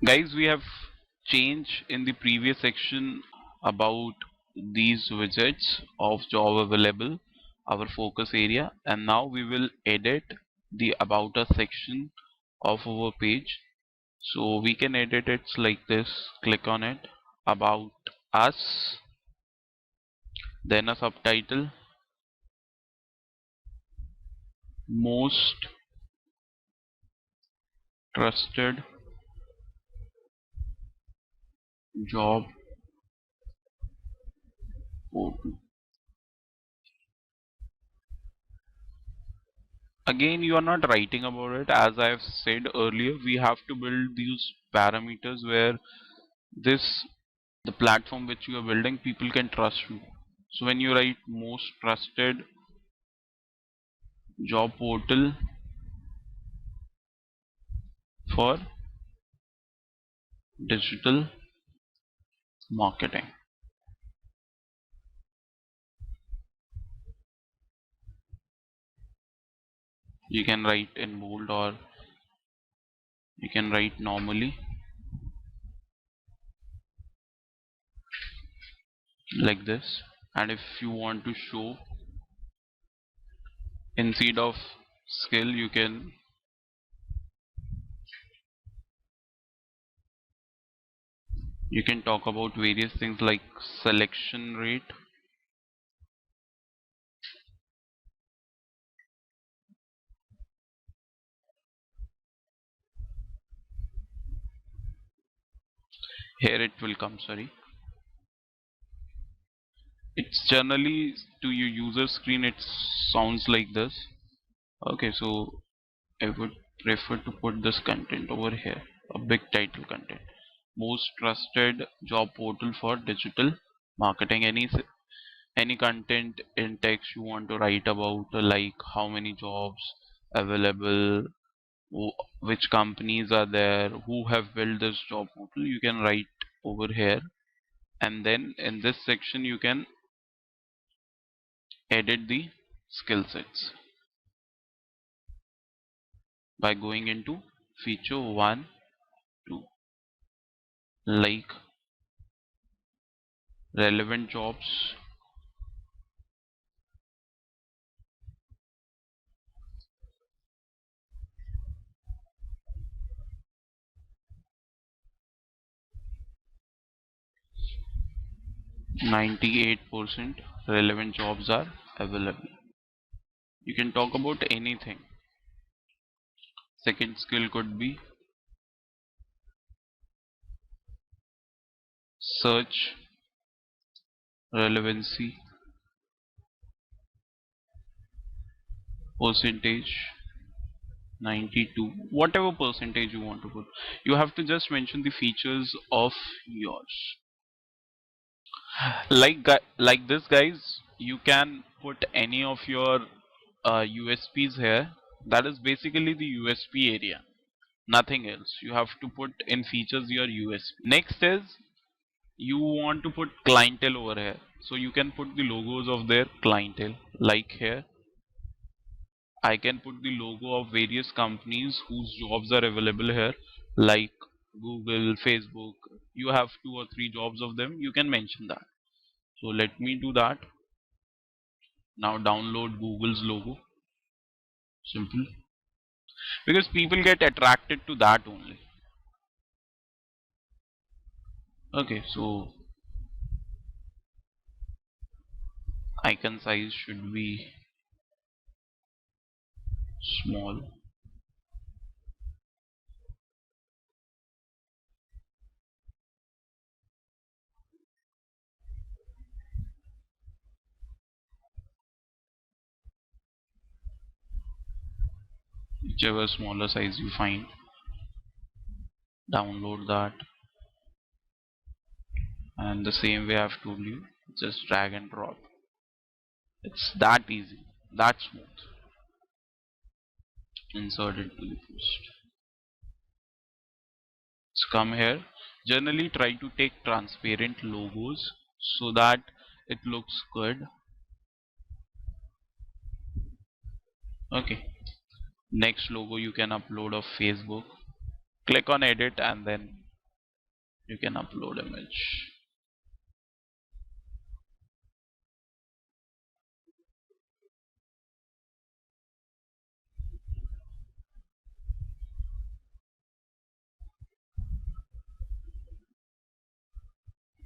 Guys, we have changed in the previous section about these widgets of job available, our focus area, and now we will edit the about us section of our page. So we can edit it like this. Click on it, about us, then a subtitle, most trusted job portal. Again, you are not writing about it. As I have said earlier, we have to build these parameters where this the platform which you are building, people can trust you. So when you write most trusted job portal for digital marketing, you can write in bold or you can write normally like this. And if you want to show instead of skill, you can talk about various things like selection rate. Here it will come, sorry. It's generally to your user screen it sounds like this. Okay, so I would prefer to put this content over here, a big title content. Most trusted job portal for digital marketing. Any content in text you want to write about, like how many jobs available, which companies are there, who have built this job portal, you can write over here. And then in this section you can edit the skill sets by going into feature 1, 2, like relevant jobs, 98% relevant jobs are available. You can talk about anything. Second skill could be search relevancy percentage 92, whatever percentage you want to put. You have to just mention the features of yours. Like this, guys, you can put any of your USPs here. That is basically the USP area, nothing else. You have to put in features your USP. Next is you want to put clientele over here, so you can put the logos of their clientele. Like here I can put the logo of various companies whose jobs are available here, like Google, Facebook. You have 2 or 3 jobs of them, you can mention that. So let me do that. Now download Google's logo. Simple. Because people get attracted to that only. Okay, so icon size should be small. Whichever smaller size you find, download that. And the same way I've told you, just drag and drop. It's that easy, that smooth. Insert it to the post. Let's come here. Generally try to take transparent logos so that it looks good. Okay. Next logo you can upload of Facebook. Click on edit and then You can upload image.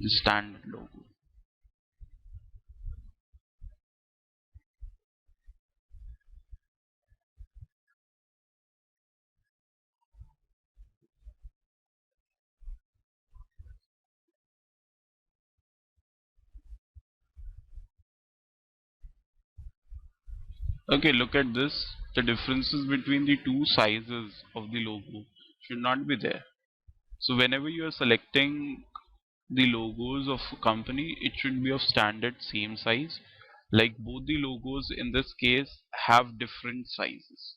The standard logo. Okay, look at this. The differences between the two sizes of the logo should not be there. So whenever you are selecting the logos of a company, it should be of standard same size. Like both the logos in this case have different sizes.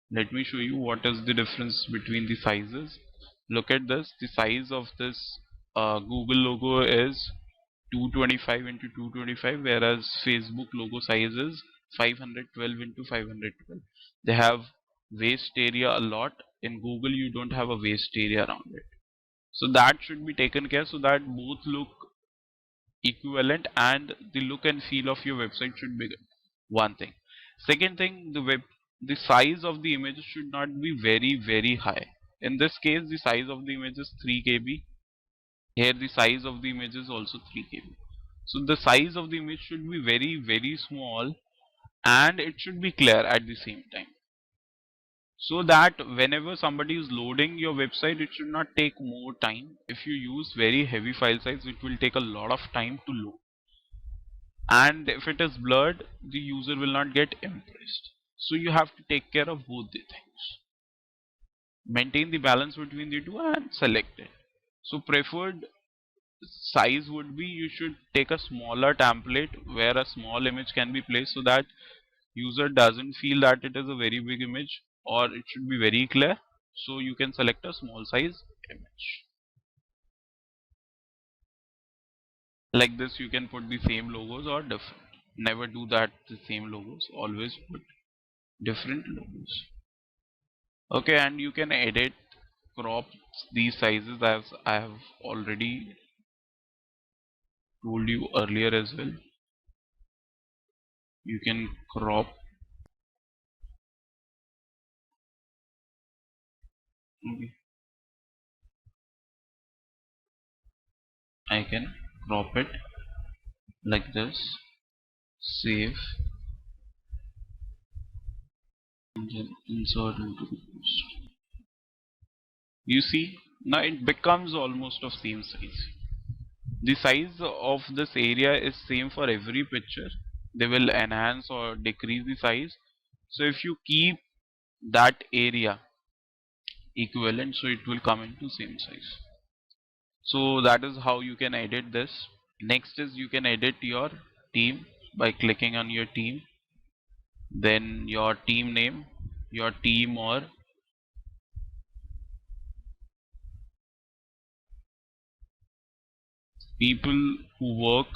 Let me show you what is the difference between the sizes. Look at this. The size of this Google logo is 225 into 225, whereas Facebook logo size is 512 into 512. They have waste area a lot. In Google, you don't have a waste area around it. So that should be taken care so that both look equivalent and the look and feel of your website should be good. One thing. Second thing, the size of the image should not be very high. In this case, the size of the image is 3 KB. Here the size of the image is also 3 KB. So the size of the image should be very small and it should be clear at the same time. So that whenever somebody is loading your website, it should not take more time. If you use very heavy file size, it will take a lot of time to load. And if it is blurred, the user will not get impressed. So you have to take care of both the things. Maintain the balance between the two and select it. So preferred size would be you should take a smaller template where a small image can be placed so that user doesn't feel that it is a very big image or it should be very clear. So you can select a small size image. Like this you can put the same logos or different. Never do that the same logos. Always put different logos. Okay, and you can edit, crop these sizes as I have already told you earlier as well. You can crop. Okay, I can crop it like this, save, and then insert into the post. You see, now it becomes almost of same size. The size of this area is same for every picture. They will enhance or decrease the size. So if you keep that area equivalent, so it will come into same size. So that is how you can edit this. Next is you can edit your team by clicking on your team, then your team name, your team or people who work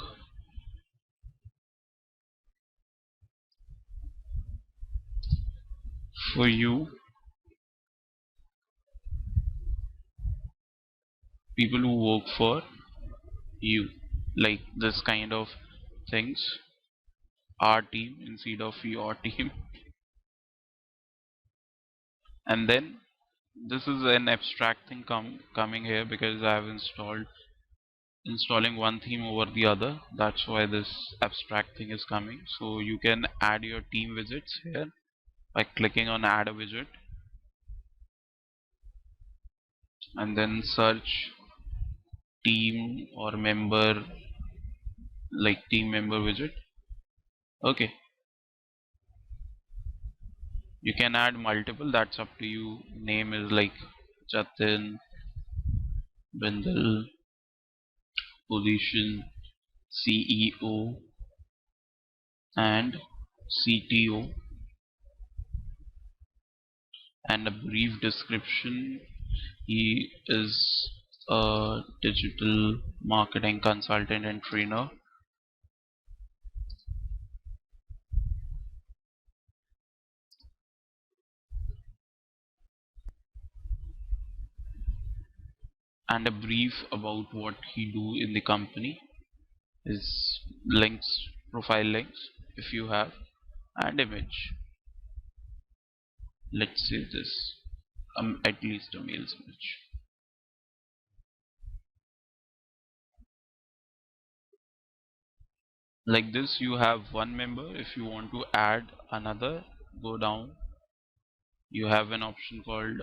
for you, people who work for you, like this kind of things. Our team instead of your team. And then this is an abstract thing coming here because I have installing one theme over the other. That's why this abstract thing is coming. So you can add your team widgets here by clicking on add a widget and then search team or member, like team member widget. Okay, you can add multiple, that's up to you. Name is like Jatin, Bindal, position CEO and CTO, and a brief description. He is a digital marketing consultant and trainer. and a brief about what he do in the company, his links, profile links if you have, and image. Let's say this, at least a mail's image. Like this, you have one member. If you want to add another, go down. You have an option called,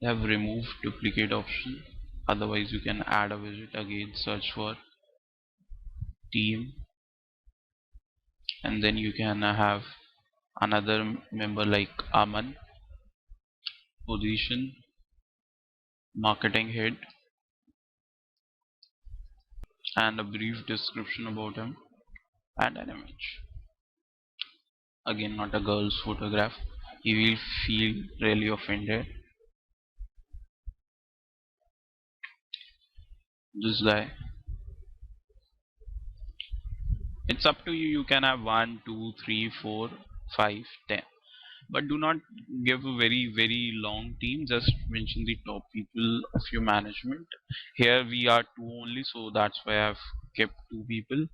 you have remove duplicate option. Otherwise, you can add a widget. Again, search for team, and then you can have another member like Aman, position, marketing head, and a brief description about him, and an image. Again, not a girl's photograph. He will feel really offended. This guy. It's up to you. You can have 1, 2, 3, 4, 5, 10. But do not give a very long team. Just mention the top people of your management. Here we are two only, so that's why I've kept two people,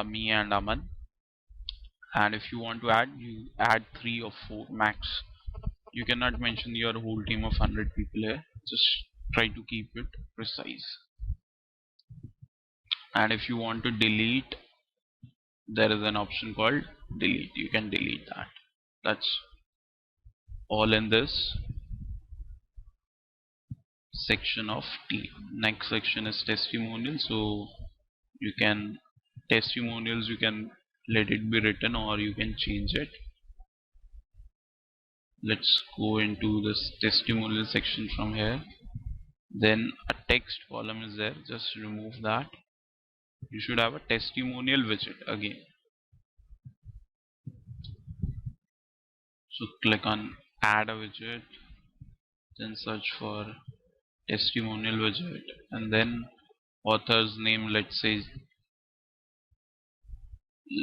me and Aman. And if you want to add, you add 3 or 4 max. You cannot mention your whole team of 100 people here. Just try to keep it precise. And if you want to delete, there is an option called delete. You can delete that. That's all in this section of team. Next section is testimonial. So you can testimonials, you can let it be written or you can change it. Let's go into this testimonial section from here. Then a text column is there, just remove that. You should have a testimonial widget again. So click on add a widget, then search for testimonial widget, and then author's name. Let's say,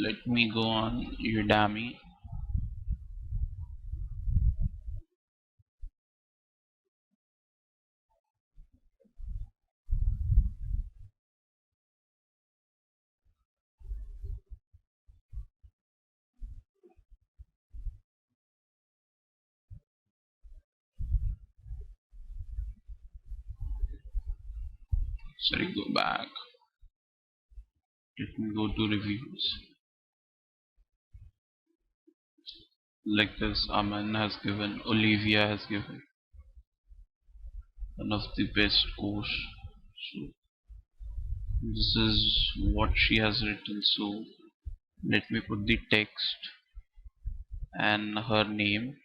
let me go on Udemy. Sorry, go back. Let me go to reviews. Like this, Aman has given, Olivia has given one of the best course. So this is what she has written. So let me put the text and her name.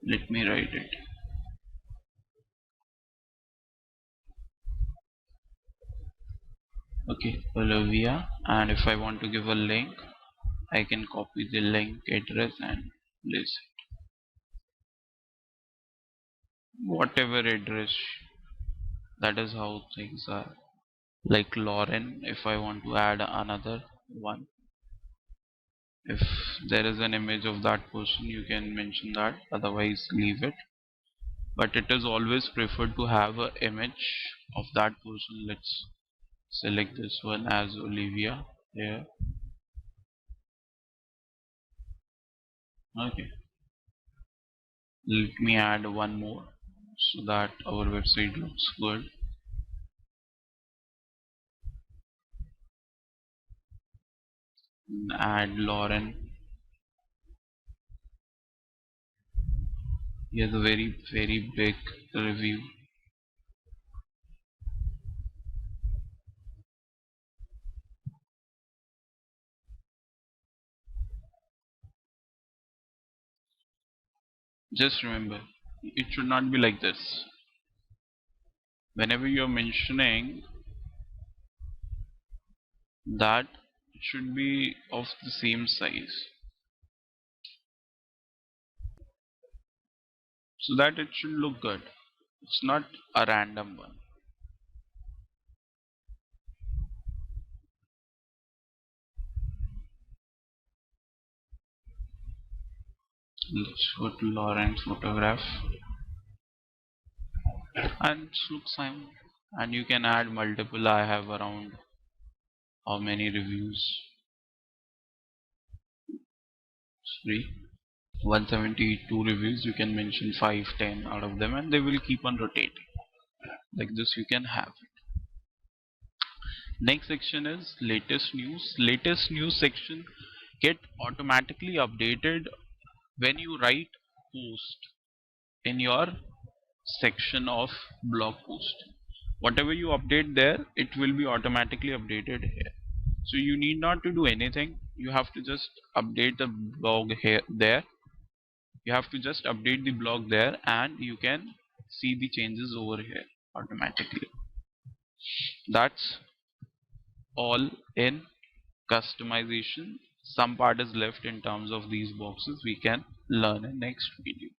Let me write it. Okay, Olivia, and if I want to give a link, I can copy the link address and place it. Whatever address, that is how things are. Like Lauren, if I want to add another one, if there is an image of that person, you can mention that, otherwise leave it. But it is always preferred to have an image of that person. Let's select this one as Olivia here. Okay, let me add one more so that our website looks good. Add Lauren. He has a very big review. Just remember, it should not be like this. Whenever you're mentioning that, it should be of the same size so that it should look good. It's not a random one. let's go to Lauren photograph and it looks fine. And you can add multiple. I have around how many reviews? 3. 172 reviews. You can mention 5, 10 out of them and they will keep on rotating. Like this you can have it. Next section is latest news. Latest news section get automatically updated when you write post in your section of blog post. Whatever you update there, it will be automatically updated here. So you need not to do anything. You have to just update the blog here there. You have to just update the blog there and you can see the changes over here automatically. That's all in customization. Some part is left in terms of these boxes. We can learn in next video.